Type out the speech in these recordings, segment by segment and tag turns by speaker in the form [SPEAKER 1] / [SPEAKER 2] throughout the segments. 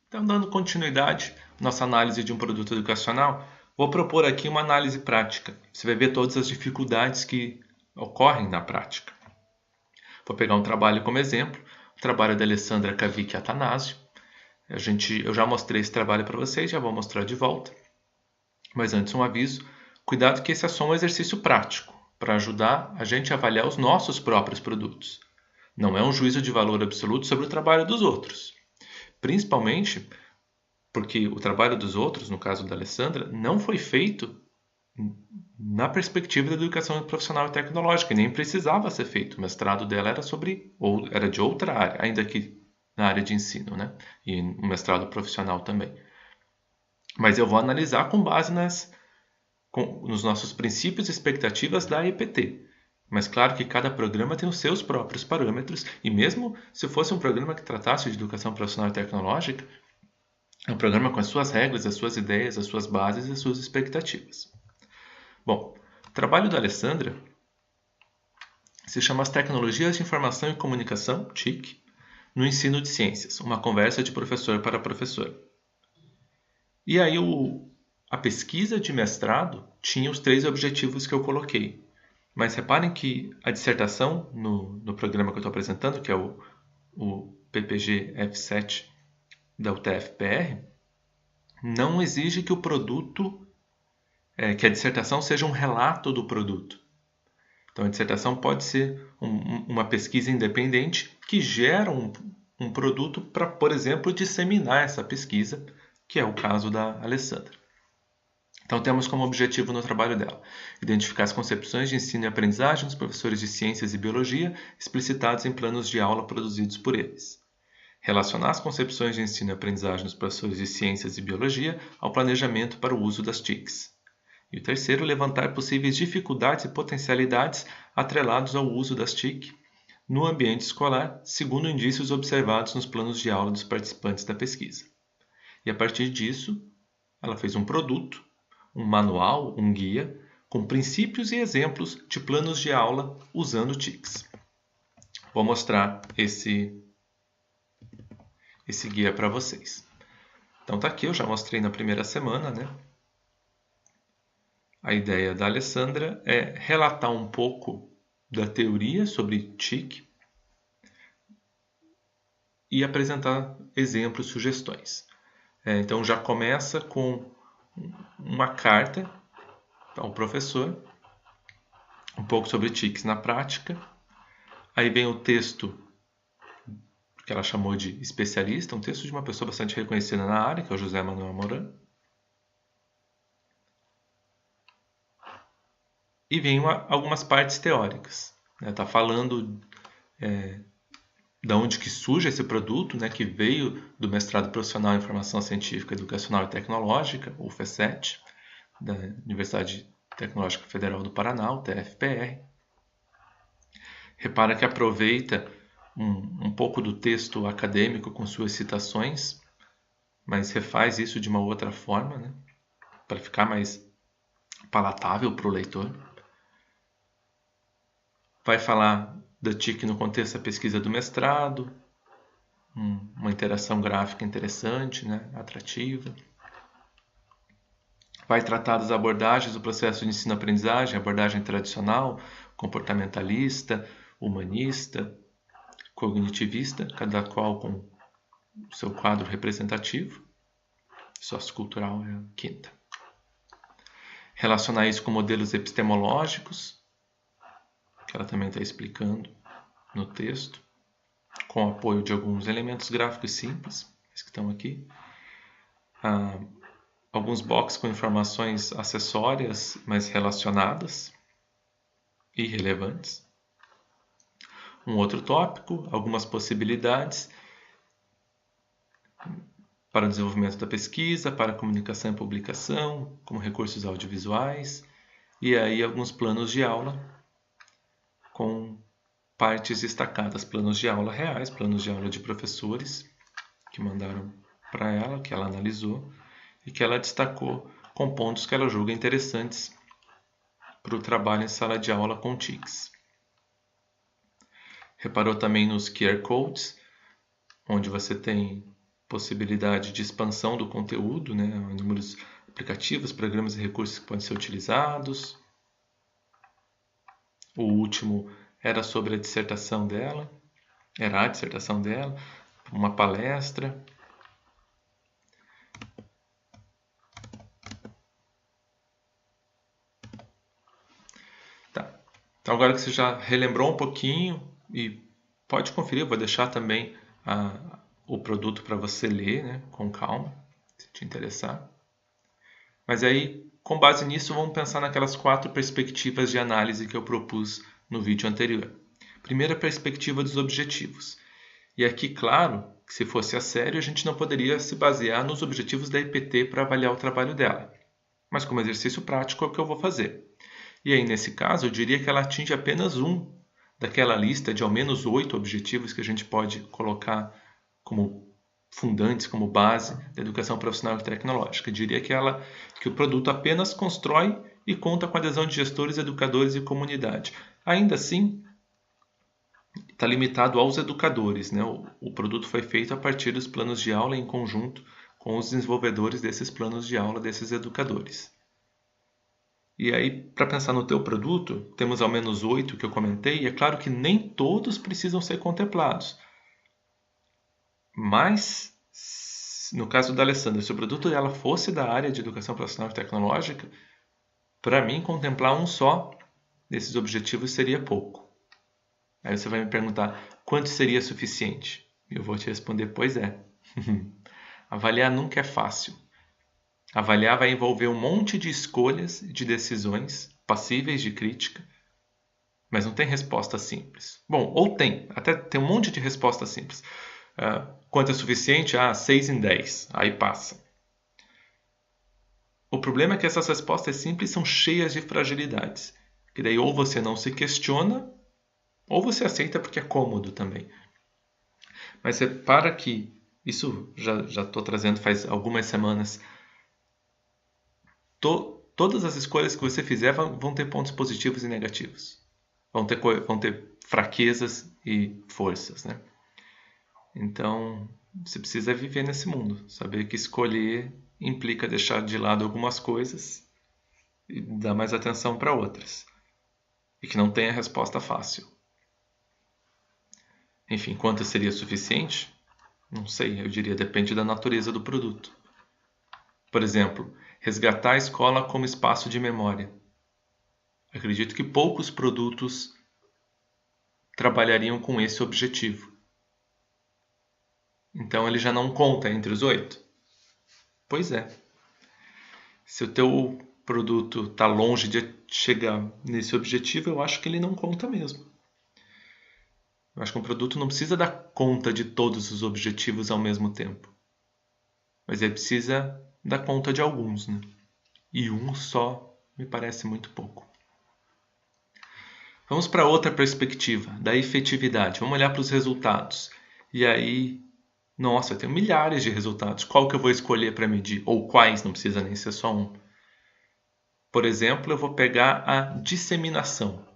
[SPEAKER 1] Então, dando continuidade à nossa análise de um produto educacional, vou propor aqui uma análise prática. Você vai ver todas as dificuldades que ocorrem na prática. Vou pegar um trabalho como exemplo, o trabalho da Alessandra Cavic Atanásio. Eu já mostrei esse trabalho para vocês, já vou mostrar de volta. Mas antes um aviso, cuidado que esse é só um exercício prático, para ajudar a gente a avaliar os nossos próprios produtos. Não é um juízo de valor absoluto sobre o trabalho dos outros. Principalmente porque o trabalho dos outros, no caso da Alessandra, não foi feito na perspectiva da educação profissional e tecnológica, e nem precisava ser feito. O mestrado dela era de outra área, ainda que na área de ensino, né? E um mestrado profissional também. Mas eu vou analisar com base nos nossos princípios e expectativas da EPT. Mas claro que cada programa tem os seus próprios parâmetros, e mesmo se fosse um programa que tratasse de educação profissional e tecnológica, é um programa com as suas regras, as suas ideias, as suas bases e as suas expectativas. Bom, o trabalho da Alessandra se chama As Tecnologias de Informação e Comunicação, TIC, no ensino de ciências, uma conversa de professor para professor. E aí a pesquisa de mestrado tinha os 3 objetivos que eu coloquei. Mas reparem que a dissertação no programa que eu estou apresentando, que é o PPG F7 da UTF-PR, não exige que o produto, que a dissertação seja um relato do produto. Então a dissertação pode ser uma pesquisa independente que gera um produto para, por exemplo, disseminar essa pesquisa, que é o caso da Alessandra. Então temos como objetivo no trabalho dela identificar as concepções de ensino e aprendizagem dos professores de ciências e biologia explicitados em planos de aula produzidos por eles. Relacionar as concepções de ensino e aprendizagem dos professores de ciências e biologia ao planejamento para o uso das TICs. E o terceiro, levantar possíveis dificuldades e potencialidades atrelados ao uso das TIC no ambiente escolar, segundo indícios observados nos planos de aula dos participantes da pesquisa. E a partir disso, ela fez um produto, um manual, um guia, com princípios e exemplos de planos de aula usando TICs. Vou mostrar esse guia para vocês. Então tá aqui, eu já mostrei na primeira semana, né? A ideia da Alessandra é relatar um pouco da teoria sobre TIC e apresentar exemplos, sugestões. Então já começa com uma carta ao professor, um pouco sobre TICs na prática. Aí vem o texto que ela chamou de especialista, um texto de uma pessoa bastante reconhecida na área, que é o José Manuel Moran. E vem algumas partes teóricas. Está falando de onde que surge esse produto, né, que veio do mestrado profissional em Informação Científica, Educacional e Tecnológica, o FECET, da Universidade Tecnológica Federal do Paraná, o TFPR. Repara que aproveita um pouco do texto acadêmico com suas citações, mas refaz isso de uma outra forma, né, para ficar mais palatável para o leitor. Vai falar da TIC no contexto da pesquisa do mestrado, uma interação gráfica interessante, né, atrativa. Vai tratar das abordagens do processo de ensino-aprendizagem, abordagem tradicional, comportamentalista, humanista, cognitivista, cada qual com o seu quadro representativo. Sociocultural é a quinta. Relacionar isso com modelos epistemológicos, que ela também está explicando no texto, com apoio de alguns elementos gráficos simples, que estão aqui. Alguns boxes com informações acessórias, mas relacionadas e relevantes. Um outro tópico, algumas possibilidades para o desenvolvimento da pesquisa, para a comunicação e publicação, como recursos audiovisuais, e aí alguns planos de aula com partes destacadas, planos de aula reais, planos de aula de professores que mandaram para ela, que ela analisou e que ela destacou com pontos que ela julga interessantes para o trabalho em sala de aula com TICs. Reparou também nos QR Codes, onde você tem possibilidade de expansão do conteúdo, né? Inúmeros aplicativos, programas e recursos que podem ser utilizados. O último era sobre a dissertação dela, uma palestra. Tá. Então agora que você já relembrou um pouquinho, e pode conferir, eu vou deixar também o produto para você ler, né, com calma, se te interessar. Mas aí, com base nisso, vamos pensar naquelas 4 perspectivas de análise que eu propus no vídeo anterior. Primeira perspectiva dos objetivos. E aqui, claro, que se fosse a sério, a gente não poderia se basear nos objetivos da EPT para avaliar o trabalho dela. Mas como exercício prático é o que eu vou fazer. E aí, nesse caso, eu diria que ela atinge apenas um daquela lista de ao menos 8 objetivos que a gente pode colocar como fundantes, como base da educação profissional e tecnológica. Eu diria que o produto apenas constrói e conta com a adesão de gestores, educadores e comunidade. Ainda assim, está limitado aos educadores, né? O produto foi feito a partir dos planos de aula em conjunto com os desenvolvedores desses planos de aula, desses educadores. E aí, para pensar no teu produto, temos ao menos 8 que eu comentei, e é claro que nem todos precisam ser contemplados. Mas, no caso da Alessandra, se o produto dela fosse da área de educação profissional e tecnológica, para mim, contemplar um só desses objetivos seria pouco. Aí você vai me perguntar, quanto seria suficiente? E eu vou te responder, pois é. Avaliar nunca é fácil. Avaliar vai envolver um monte de escolhas e de decisões passíveis de crítica, mas não tem resposta simples. Bom, ou tem, até tem um monte de resposta simples. Quanto é suficiente? 6 em 10. Aí passa. O problema é que essas respostas simples são cheias de fragilidades. Que daí ou você não se questiona, ou você aceita porque é cômodo também. Mas repara que isso já estou trazendo faz algumas semanas. Todas as escolhas que você fizer vão ter pontos positivos e negativos. Vão ter fraquezas e forças, né? Então, você precisa viver nesse mundo. Saber que escolher implica deixar de lado algumas coisas e dar mais atenção para outras. E que não tem a resposta fácil. Enfim, quanto seria suficiente? Não sei, eu diria depende da natureza do produto. Por exemplo, resgatar a escola como espaço de memória. Acredito que poucos produtos trabalhariam com esse objetivo. Então ele já não conta entre os 8? Pois é. Se o teu produto está longe de chegar nesse objetivo, eu acho que ele não conta mesmo. Eu acho que um produto não precisa dar conta de todos os objetivos ao mesmo tempo. Mas ele precisa dar conta de alguns, né? E um só me parece muito pouco. Vamos para outra perspectiva, da efetividade. Vamos olhar para os resultados. E aí, nossa, eu tenho milhares de resultados. Qual que eu vou escolher para medir? Ou quais, não precisa nem ser só um. Por exemplo, eu vou pegar a disseminação.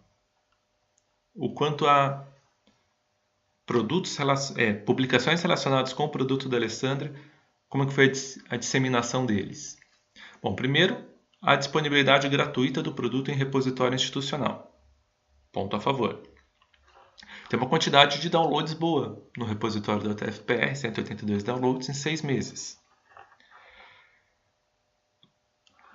[SPEAKER 1] O quanto a publicações relacionadas com o produto da Alessandra, como que foi a disseminação deles? Bom, primeiro, a disponibilidade gratuita do produto em repositório institucional. Ponto a favor. Tem uma quantidade de downloads boa no repositório da UTF-PR, 182 downloads em 6 meses.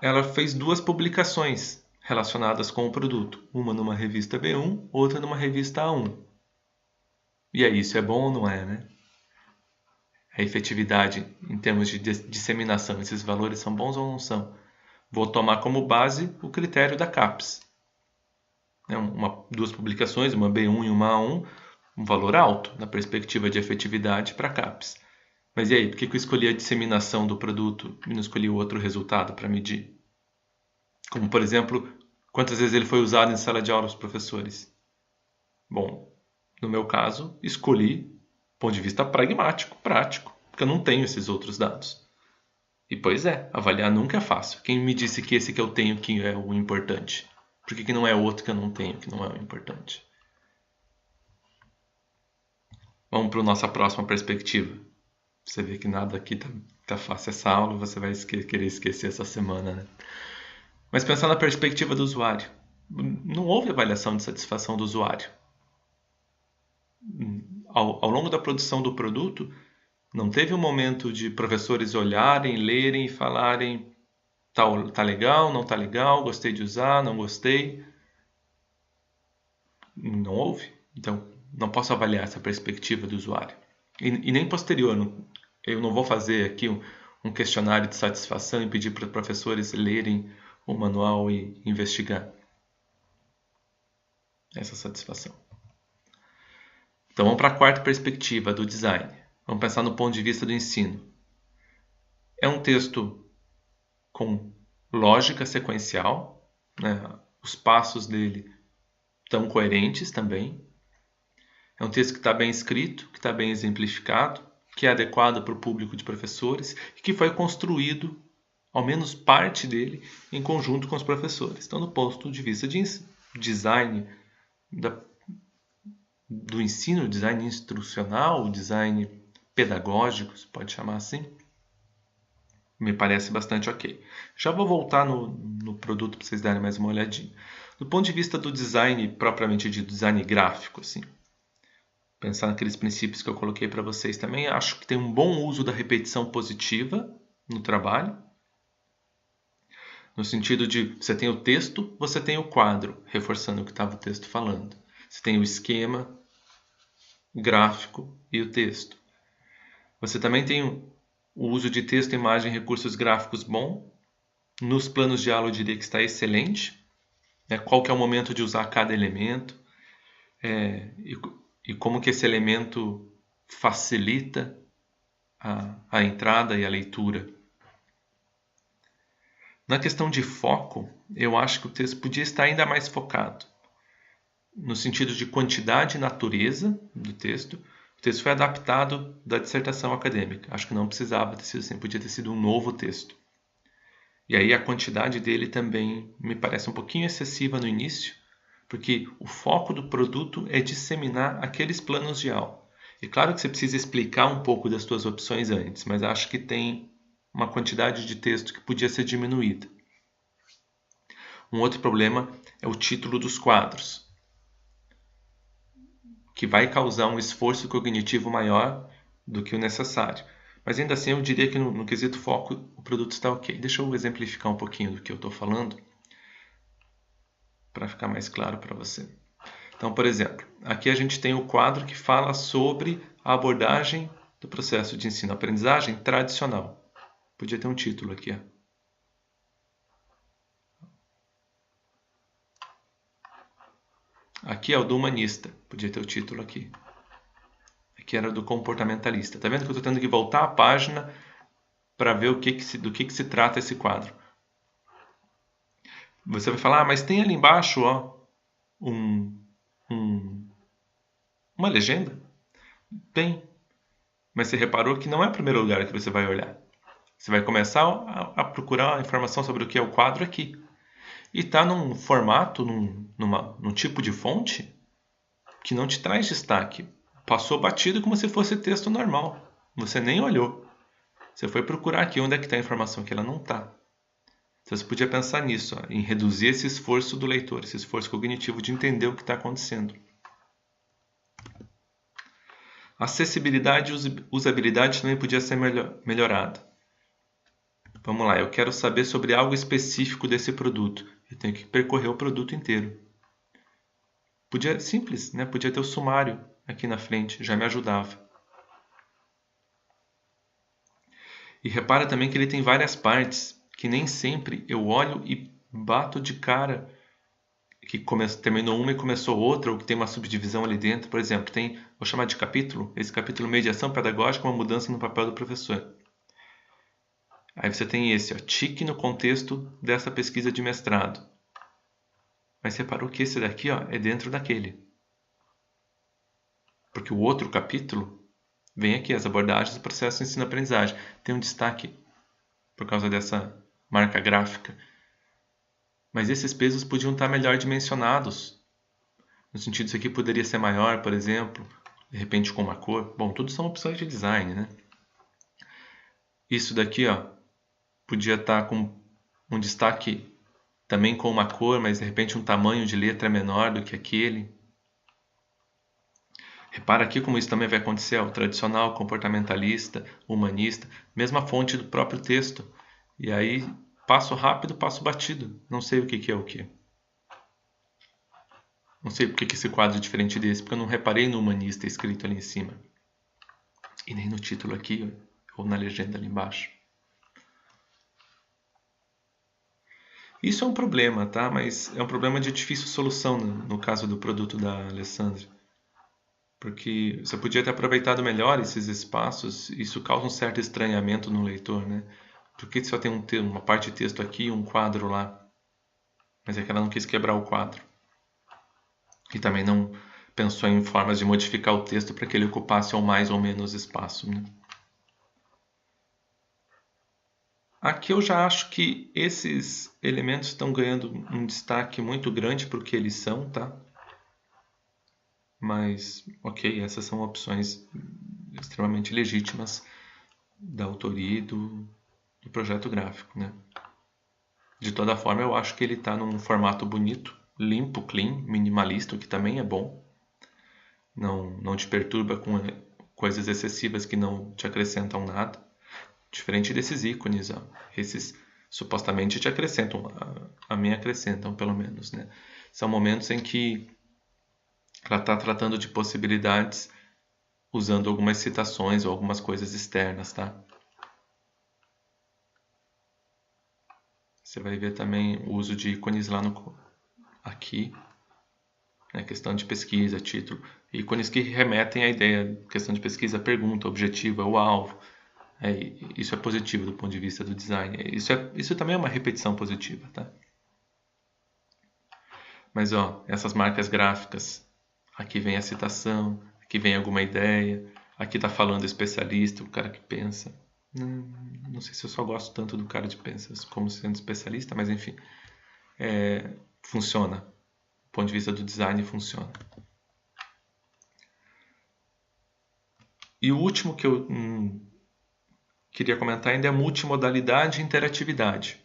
[SPEAKER 1] Ela fez 2 publicações relacionadas com o produto, uma numa revista B1, outra numa revista A1. E aí, isso é bom ou não é, né? A efetividade em termos de disseminação, esses valores são bons ou não são? Vou tomar como base o critério da CAPES. 2 publicações, uma B1 e uma A1, um valor alto na perspectiva de efetividade para a CAPES. Mas e aí, por que eu escolhi a disseminação do produto e não escolhi outro resultado para medir? Como, por exemplo, quantas vezes ele foi usado em sala de aula dos professores? Bom, no meu caso, escolhi do ponto de vista pragmático, prático, porque eu não tenho esses outros dados. E pois é, avaliar nunca é fácil. Quem me disse que esse que eu tenho que é o importante? Por que não é outro que eu não tenho que não é o importante? Vamos para a nossa próxima perspectiva. Você vê que nada aqui tá fácil essa aula, você vai querer esquecer essa semana, né? Mas pensar na perspectiva do usuário. Não houve avaliação de satisfação do usuário. Ao longo da produção do produto, não teve um momento de professores olharem, lerem e falarem tá legal, não tá legal, gostei de usar, não gostei. Não houve. Então, não posso avaliar essa perspectiva do usuário. E nem posterior. Eu não vou fazer aqui um questionário de satisfação e pedir para os professores lerem o manual e investigar essa satisfação. Então, vamos para a quarta perspectiva do design. Vamos pensar no ponto de vista do ensino. É um texto com lógica sequencial, né? Os passos dele estão coerentes também. É um texto que está bem escrito, que está bem exemplificado, que é adequado para o público de professores e que foi construído, ao menos parte dele, em conjunto com os professores. Então, do ponto de vista de design do ensino, design instrucional, design pedagógico, se pode chamar assim, me parece bastante ok. Já vou voltar no produto para vocês darem mais uma olhadinha. Do ponto de vista do design, propriamente de design gráfico, assim, pensar naqueles princípios que eu coloquei para vocês também, acho que tem um bom uso da repetição positiva no trabalho. No sentido de, você tem o texto, você tem o quadro, reforçando o que estava o texto falando. Você tem o esquema gráfico e o texto. Você também tem o uso de texto, imagem e recursos gráficos bom. Nos planos de aula eu diria que está excelente. Qual que é o momento de usar cada elemento. E como que esse elemento facilita a entrada e a leitura. Na questão de foco, eu acho que o texto podia estar ainda mais focado. No sentido de quantidade e natureza do texto. O texto foi adaptado da dissertação acadêmica. Acho que não precisava ter sido assim, podia ter sido um novo texto. E aí a quantidade dele também me parece um pouquinho excessiva no início, porque o foco do produto é disseminar aqueles planos de aula. E claro que você precisa explicar um pouco das suas opções antes, mas acho que tem uma quantidade de texto que podia ser diminuída. Um outro problema é o título dos quadros, que vai causar um esforço cognitivo maior do que o necessário. Mas ainda assim eu diria que no quesito foco o produto está ok. Deixa eu exemplificar um pouquinho do que eu estou falando, para ficar mais claro para você. Então, por exemplo, aqui a gente tem o quadro que fala sobre a abordagem do processo de ensino-aprendizagem tradicional. Podia ter um título aqui. Ó. Aqui é o do humanista. Podia ter o título aqui. Aqui era do comportamentalista. Tá vendo que eu estou tendo que voltar a página para ver do que se trata esse quadro. Você vai falar, mas tem ali embaixo ó, uma legenda? Tem. Mas você reparou que não é o primeiro lugar que você vai olhar. Você vai começar a procurar informação sobre o que é o quadro aqui. E está num formato, num tipo de fonte que não te traz destaque. Passou batido como se fosse texto normal. Você nem olhou. Você foi procurar aqui onde é que está a informação que ela não está. Então, você podia pensar nisso, ó, em reduzir esse esforço do leitor, esse esforço cognitivo de entender o que está acontecendo. A acessibilidade e usabilidade também podia ser melhorada. Vamos lá, eu quero saber sobre algo específico desse produto. Eu tenho que percorrer o produto inteiro. Podia simples, né? Podia ter o sumário aqui na frente, já me ajudava. E repara também que ele tem várias partes, que nem sempre eu olho e bato de cara que terminou uma e começou outra, ou que tem uma subdivisão ali dentro. Por exemplo, vou chamar de capítulo, esse capítulo Mediação Pedagógica, uma mudança no papel do professor. Aí você tem esse, ó, tique no contexto dessa pesquisa de mestrado. Mas você reparou que esse daqui ó, é dentro daquele. Porque o outro capítulo vem aqui, as abordagens do processo de ensino-aprendizagem. Tem um destaque por causa dessa marca gráfica. Mas esses pesos podiam estar melhor dimensionados. No sentido, isso aqui poderia ser maior, por exemplo, de repente com uma cor. Bom, tudo são opções de design, né? Isso daqui, ó, podia estar com um destaque também com uma cor, mas de repente um tamanho de letra menor do que aquele. Repara aqui como isso também vai acontecer, ó, o tradicional, comportamentalista, humanista, mesma fonte do próprio texto. E aí, passo rápido, passo batido. Não sei o que é o que. Não sei porque que esse quadro é diferente desse, porque eu não reparei no humanista escrito ali em cima. E nem no título aqui, ou na legenda ali embaixo. Isso é um problema, tá? Mas é um problema de difícil solução no caso do produto da Alessandra. Porque você podia ter aproveitado melhor esses espaços, isso causa um certo estranhamento no leitor, né? Por que só tem uma parte de texto aqui e um quadro lá? Mas é que ela não quis quebrar o quadro. E também não pensou em formas de modificar o texto para que ele ocupasse ou mais ou menos espaço, né? Aqui eu já acho que esses elementos estão ganhando um destaque muito grande para o que eles são, tá? Mas, ok, essas são opções extremamente legítimas da autoria e do projeto gráfico, né? De toda forma, eu acho que ele está num formato bonito, limpo, clean, minimalista, o que também é bom. Não te perturba com coisas excessivas que não te acrescentam nada. Diferente desses ícones, ó. Esses supostamente te acrescentam, a mim acrescentam pelo menos, né? São momentos em que ela está tratando de possibilidades usando algumas citações ou algumas coisas externas, tá? Você vai ver também o uso de ícones lá aqui, né? Questão de pesquisa, título, ícones que remetem à ideia, questão de pesquisa, pergunta, objetivo, é o alvo. Isso é positivo do ponto de vista do design. Isso também é uma repetição positiva, tá? Mas ó, essas marcas gráficas, aqui vem a citação, aqui vem alguma ideia, aqui está falando especialista, o cara que pensa. Não sei se eu só gosto tanto do cara de pensas como sendo especialista, mas enfim, funciona. Do ponto de vista do design, funciona. E o último que eu queria comentar ainda é a multimodalidade e interatividade.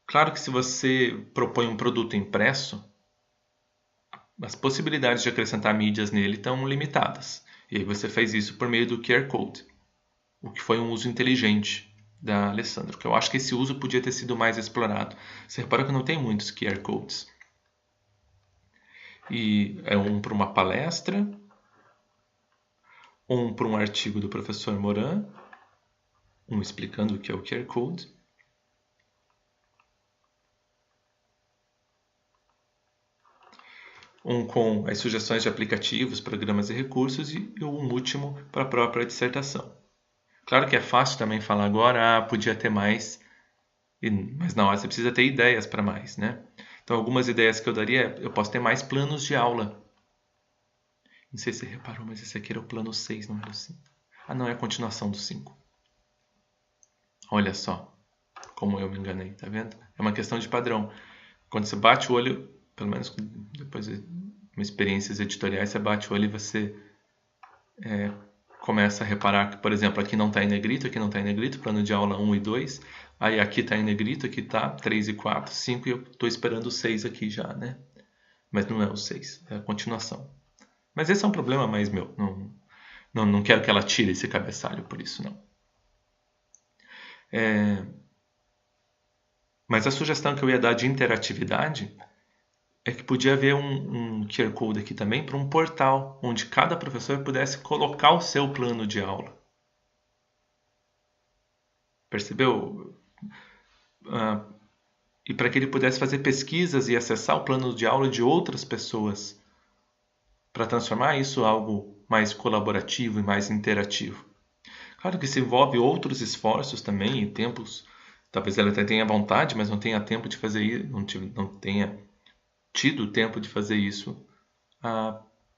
[SPEAKER 1] Claro que se você propõe um produto impresso, as possibilidades de acrescentar mídias nele estão limitadas. E aí você fez isso por meio do QR Code, o que foi um uso inteligente da Alessandra, que eu acho que esse uso podia ter sido mais explorado. Você reparou que não tem muitos QR Codes. E é um para uma palestra, um para um artigo do professor Moran, um explicando o que é o QR Code, um com as sugestões de aplicativos, programas e recursos e um último para a própria dissertação. Claro que é fácil também falar agora, podia ter mais, mas na hora você precisa ter ideias para mais, né? Então, algumas ideias que eu daria, eu posso ter mais planos de aula. Não sei se você reparou, mas esse aqui era o plano 6, não era o 5. Ah, não, é a continuação do 5. Olha só como eu me enganei, tá vendo? É uma questão de padrão. Quando você bate o olho, pelo menos depois de experiências editoriais, você bate o olho e você começa a reparar que, por exemplo, aqui não está em negrito, aqui não está em negrito, plano de aula 1 e 2. Aí aqui está em negrito, aqui está 3 e 4, 5 e eu estou esperando o 6 aqui já, né? Mas não é o 6, é a continuação. Mas esse é um problema mais meu. Não quero que ela tire esse cabeçalho por isso, não. Mas a sugestão que eu ia dar de interatividade é que podia haver um QR Code aqui também para um portal onde cada professor pudesse colocar o seu plano de aula. Percebeu? E para que ele pudesse fazer pesquisas e acessar o plano de aula de outras pessoas para transformar isso em algo mais colaborativo e mais interativo. Claro que isso envolve outros esforços também e tempos. Talvez ela até tenha vontade, mas não tenha tempo de fazer isso, não tenha tido tempo de fazer isso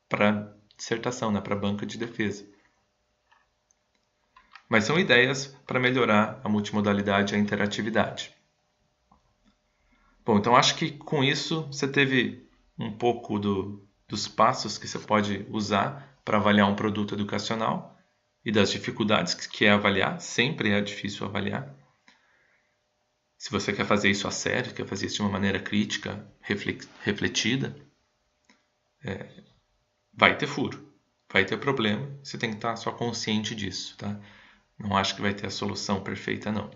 [SPEAKER 1] para dissertação, né, para a banca de defesa. Mas são ideias para melhorar a multimodalidade e a interatividade. Bom, então acho que com isso você teve um pouco dos passos que você pode usar para avaliar um produto educacional. e das dificuldades que é avaliar. Sempre é difícil avaliar. Se você quer fazer isso a sério, quer fazer isso de uma maneira crítica, refletida, vai ter furo, vai ter problema. Você tem que estar só consciente disso, tá? Não acho que vai ter a solução perfeita, não.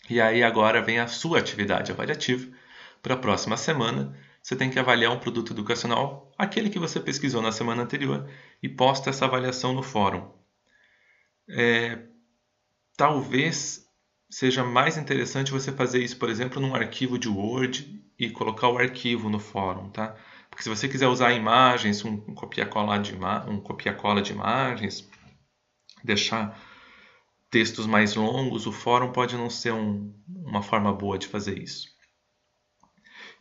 [SPEAKER 1] E aí agora vem a sua atividade avaliativa. Para a próxima semana, você tem que avaliar um produto educacional, aquele que você pesquisou na semana anterior, e posta essa avaliação no fórum. Talvez seja mais interessante você fazer isso, por exemplo, num arquivo de Word e colocar o arquivo no fórum, tá? Porque se você quiser usar imagens, um copia-cola de imagens, deixar textos mais longos, o fórum pode não ser uma forma boa de fazer isso.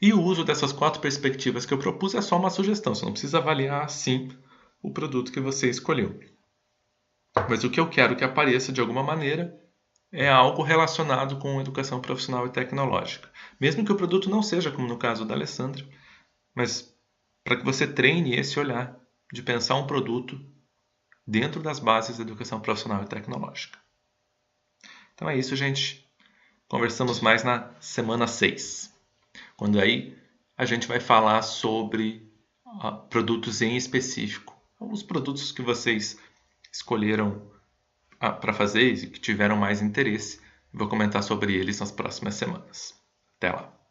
[SPEAKER 1] E o uso dessas 4 perspectivas que eu propus é só uma sugestão, você não precisa avaliar assim o produto que você escolheu. Mas o que eu quero que apareça de alguma maneira é algo relacionado com educação profissional e tecnológica. Mesmo que o produto não seja, como no caso da Alessandra, mas para que você treine esse olhar de pensar um produto dentro das bases da educação profissional e tecnológica. Então é isso, gente. Conversamos mais na semana 6, quando aí a gente vai falar sobre produtos em específico. Os produtos que vocês escolheram para fazer e que tiveram mais interesse. Vou comentar sobre eles nas próximas semanas. Até lá!